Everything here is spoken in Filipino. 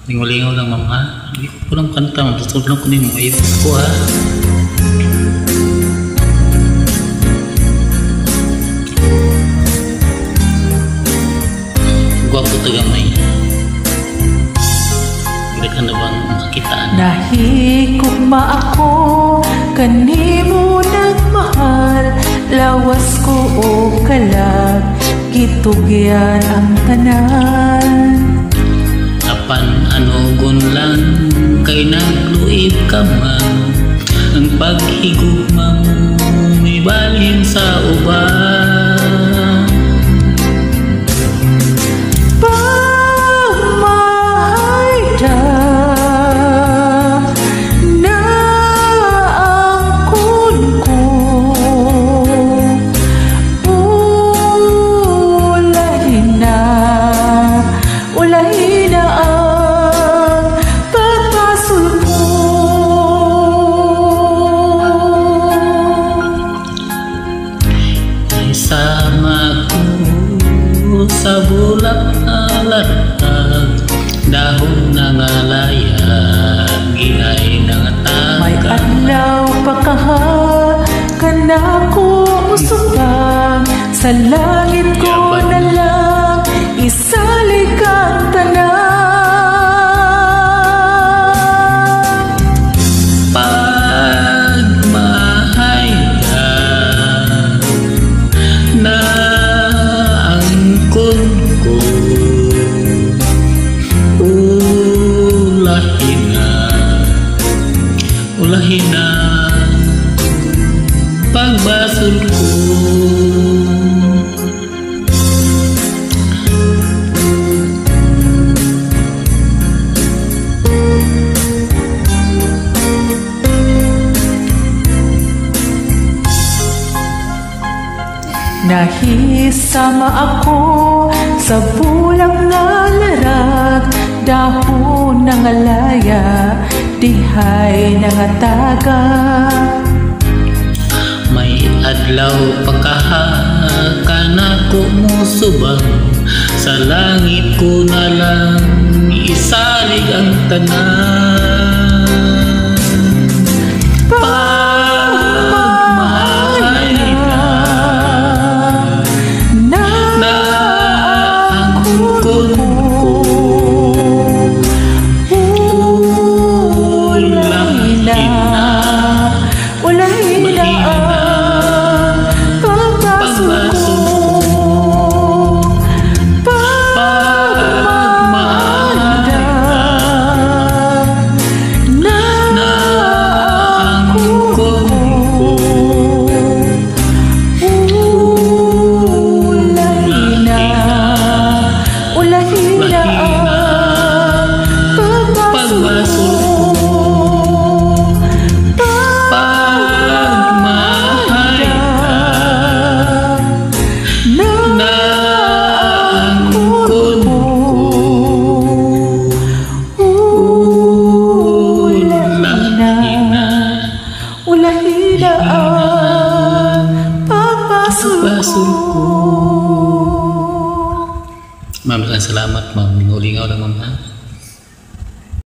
Lingaw-lingaw lang, ma'am, ha? Hindi ko lang kanta, matutulong ko din mo. Ayos ko, ha? Gwapo tagamay. Hindi ka na bang makitaan? Nahigugma ako, kanimo nagmahal. Lawas ko o kalag, kitugyan ang tanan. Apan anugon lang, kay nagluib ka man. Ang paghigugma mo, may balhin sa uban. Pagmahay ka na angkon ko, ulahin na ang pagpasulpo. Isama ko sa bulak na latag, dahon na nga layag, gihay na nga taga. May adlaw pa kaha, kanako usubang, sa langit ko na lang, isalig ang tanan. Pagmahay ka na angkon ko, ulahin na pagbasol ko. Nahisama ako sa bulang nga larag, dahon na nga laya, dihay na nga taga. May adlaw pagkaha, kanako mo subang, sa langit ko na lang, isalig ang tanan. Ma'am, salamat, ma'am. Lingaw-lingaw lang, ma'am, ha?